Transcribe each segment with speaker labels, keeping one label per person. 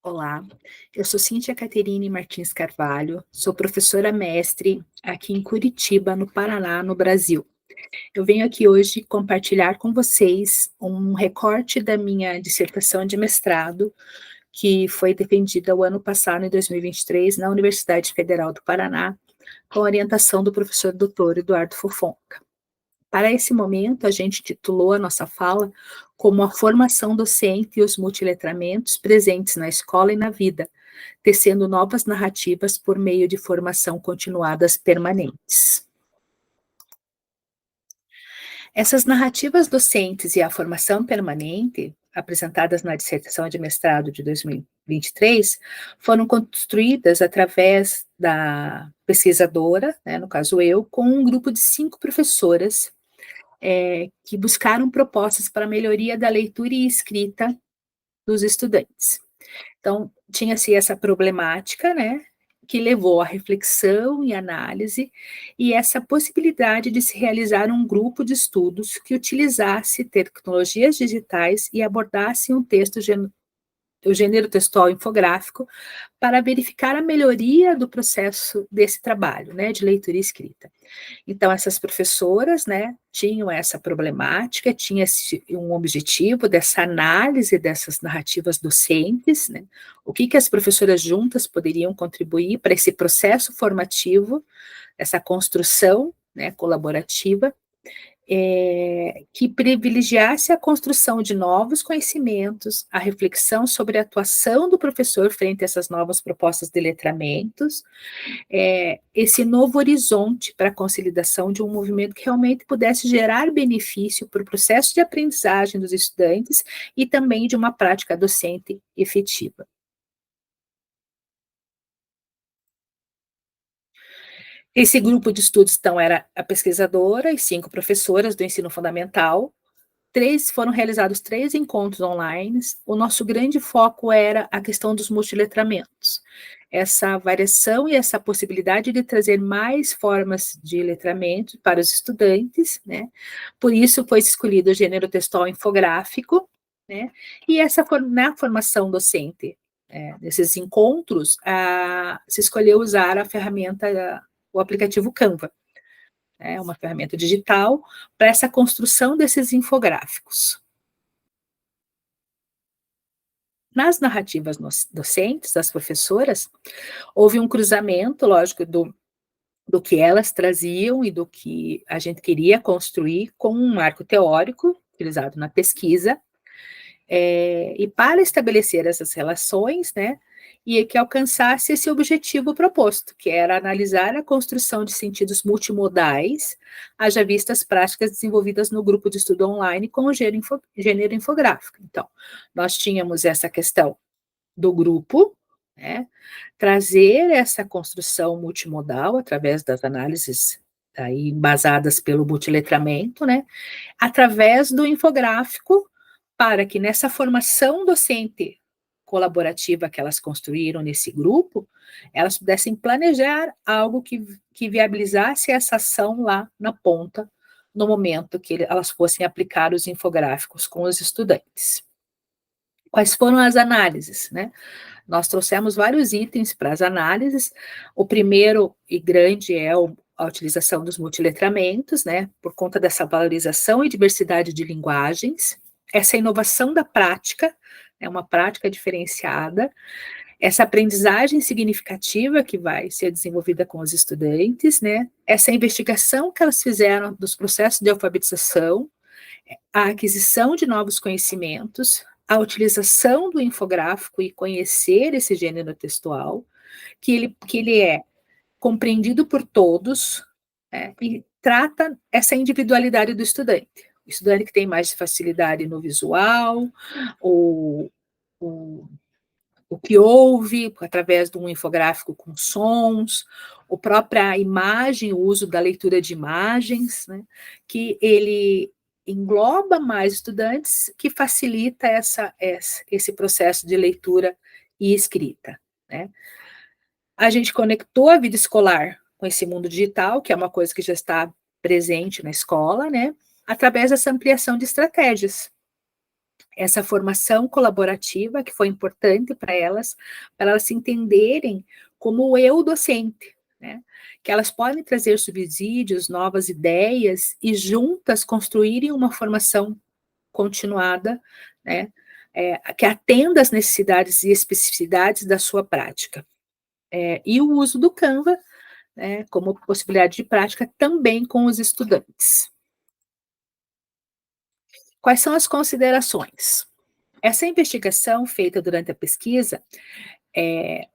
Speaker 1: Olá, eu sou Cíntia Caterine Martins Carvalho, sou professora mestre aqui em Curitiba, no Paraná, no Brasil. Eu venho aqui hoje compartilhar com vocês um recorte da minha dissertação de mestrado, que foi defendida o ano passado, em 2023, na Universidade Federal do Paraná, com orientação do professor Dr. Eduardo Fofonca. Para esse momento, a gente titulou a nossa fala como a formação docente e os multiletramentos presentes na escola e na vida, tecendo novas narrativas por meio de formação continuadas permanentes. Essas narrativas docentes e a formação permanente, apresentadas na dissertação de mestrado de 2023, foram construídas através da pesquisadora, no caso eu, com um grupo de 5 professoras que buscaram propostas para a melhoria da leitura e escrita dos estudantes. Então, tinha-se essa problemática, que levou à reflexão e análise, e essa possibilidade de se realizar um grupo de estudos que utilizasse tecnologias digitais e abordasse um texto, o gênero textual infográfico, para verificar a melhoria do processo desse trabalho, de leitura e escrita. Então, essas professoras, tinham essa problemática, tinha um objetivo dessa análise dessas narrativas docentes, o que as professoras juntas poderiam contribuir para esse processo formativo, essa construção, colaborativa, que privilegiasse a construção de novos conhecimentos, a reflexão sobre a atuação do professor frente a essas novas propostas de letramentos, esse novo horizonte para a consolidação de um movimento que realmente pudesse gerar benefício para o processo de aprendizagem dos estudantes e também de uma prática docente efetiva. Esse grupo de estudos, então, era a pesquisadora e 5 professoras do ensino fundamental. Foram realizados 3 encontros online. O nosso grande foco era a questão dos multiletramentos. Essa variação e essa possibilidade de trazer mais formas de letramento para os estudantes, Por isso foi escolhido o gênero textual infográfico, E na formação docente, desses encontros, se escolheu usar a ferramenta, o aplicativo Canva, uma ferramenta digital para essa construção desses infográficos. Nas narrativas docentes, das professoras, houve um cruzamento, lógico, do que elas traziam e do que a gente queria construir com um marco teórico, utilizado na pesquisa, e para estabelecer essas relações, e que alcançasse esse objetivo proposto, que era analisar a construção de sentidos multimodais, haja vista as práticas desenvolvidas no grupo de estudo online com o gênero infográfico. Então, nós tínhamos essa questão do grupo, trazer essa construção multimodal através das análises aí embasadas pelo multiletramento, através do infográfico, para que nessa formação docente colaborativa que elas construíram nesse grupo, elas pudessem planejar algo que viabilizasse essa ação lá na ponta, no momento que elas fossem aplicar os infográficos com os estudantes. Quais foram as análises, Nós trouxemos vários itens para as análises. O primeiro e grande é a utilização dos multiletramentos, por conta dessa valorização e diversidade de linguagens, essa inovação da prática, uma prática diferenciada, essa aprendizagem significativa que vai ser desenvolvida com os estudantes, essa investigação que elas fizeram dos processos de alfabetização, a aquisição de novos conhecimentos, a utilização do infográfico e conhecer esse gênero textual, que ele é compreendido por todos, e trata essa individualidade do estudante. O estudante que tem mais facilidade no visual, o que ouve através de um infográfico com sons, a própria imagem, o uso da leitura de imagens, que ele engloba mais estudantes, que facilita esse processo de leitura e escrita. A gente conectou a vida escolar com esse mundo digital, que é uma coisa que já está presente na escola, através dessa ampliação de estratégias. essa formação colaborativa que foi importante para elas se entenderem como o eu docente, né? Que elas podem trazer subsídios, novas ideias e juntas construírem uma formação continuada, né? Que atenda às necessidades e especificidades da sua prática. E o uso do Canva, né, como possibilidade de prática também com os estudantes. Quais são as considerações? Essa investigação feita durante a pesquisa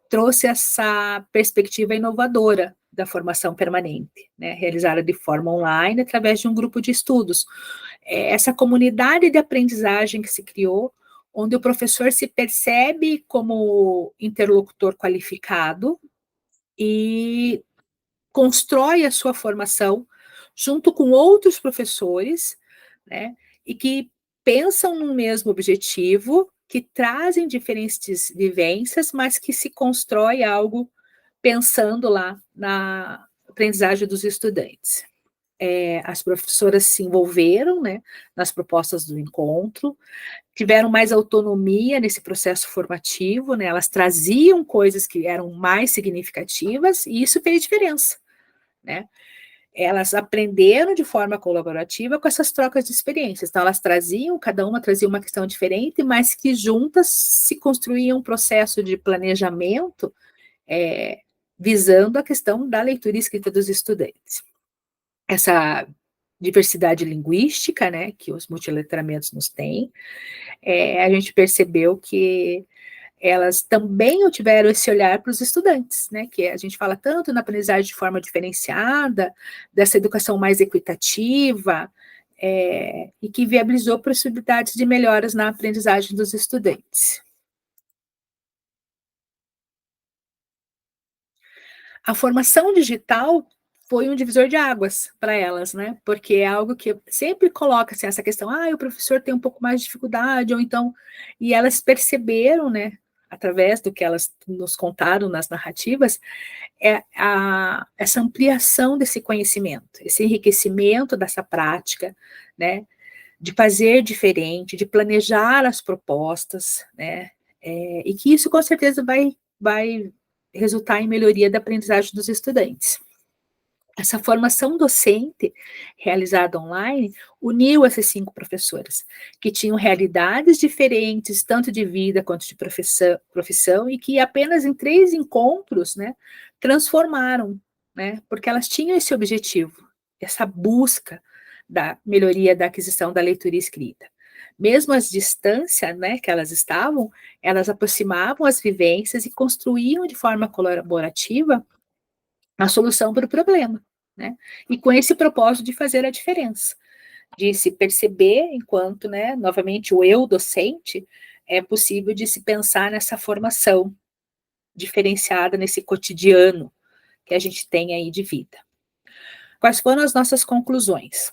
Speaker 1: trouxe essa perspectiva inovadora da formação permanente, né, realizada de forma online através de um grupo de estudos. Essa comunidade de aprendizagem que se criou, onde o professor se percebe como interlocutor qualificado e constrói a sua formação junto com outros professores, né, e que pensam no mesmo objetivo, que trazem diferentes vivências, mas que se constrói algo pensando lá na aprendizagem dos estudantes. As professoras se envolveram, né, nas propostas do encontro, tiveram mais autonomia nesse processo formativo, né, elas traziam coisas que eram mais significativas e isso fez diferença, né? Elas aprenderam de forma colaborativa com essas trocas de experiências. Então, elas traziam, cada uma trazia uma questão diferente, mas que juntas se construíam um processo de planejamento visando a questão da leitura e escrita dos estudantes. Essa diversidade linguística, né, que os multiletramentos nos têm, a gente percebeu que elas também tiveram esse olhar para os estudantes, né, que a gente fala tanto na aprendizagem de forma diferenciada, dessa educação mais equitativa, e que viabilizou possibilidades de melhoras na aprendizagem dos estudantes. A formação digital foi um divisor de águas para elas, né? Porque é algo que sempre coloca assim, essa questão, o professor tem um pouco mais de dificuldade, ou então, e elas perceberam, né, através do que elas nos contaram nas narrativas, essa ampliação desse conhecimento, esse enriquecimento dessa prática, né, de fazer diferente, de planejar as propostas, né, e que isso com certeza vai resultar em melhoria da aprendizagem dos estudantes. Essa formação docente realizada online uniu essas 5 professoras, que tinham realidades diferentes, tanto de vida quanto de profissão e que apenas em 3 encontros, né, transformaram, né, porque elas tinham esse objetivo, essa busca da melhoria da aquisição da leitura e escrita. Mesmo às distâncias, né, que elas estavam, elas aproximavam as vivências e construíam de forma colaborativa a solução para o problema, né? E com esse propósito de fazer a diferença, de se perceber enquanto, né, novamente, o eu docente, é possível de se pensar nessa formação diferenciada nesse cotidiano que a gente tem aí de vida. Quais foram as nossas conclusões?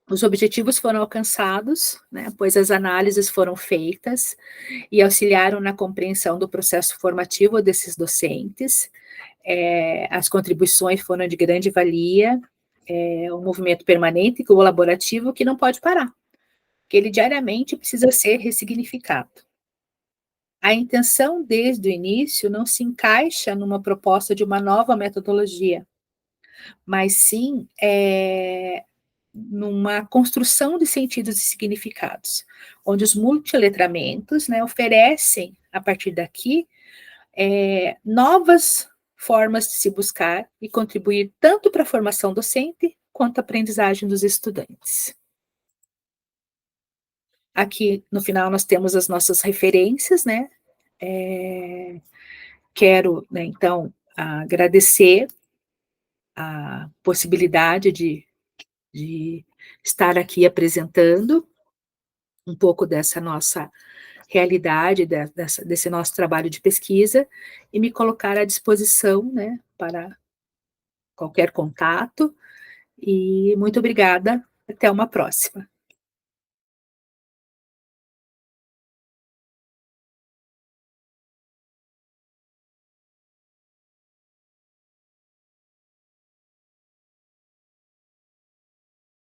Speaker 1: Os objetivos foram alcançados, né, pois as análises foram feitas e auxiliaram na compreensão do processo formativo desses docentes. As contribuições foram de grande valia, um movimento permanente e colaborativo que não pode parar, que ele diariamente precisa ser ressignificado. A intenção desde o início não se encaixa numa proposta de uma nova metodologia, mas sim numa construção de sentidos e significados, onde os multiletramentos, né, oferecem, a partir daqui, novas formas de se buscar e contribuir tanto para a formação docente quanto a aprendizagem dos estudantes. Aqui, no final, nós temos as nossas referências, né? Quero, né, então, agradecer a possibilidade de estar aqui apresentando um pouco dessa nossa realidade, desse nosso trabalho de pesquisa, e me colocar à disposição, né, para qualquer contato, e muito obrigada, até uma próxima.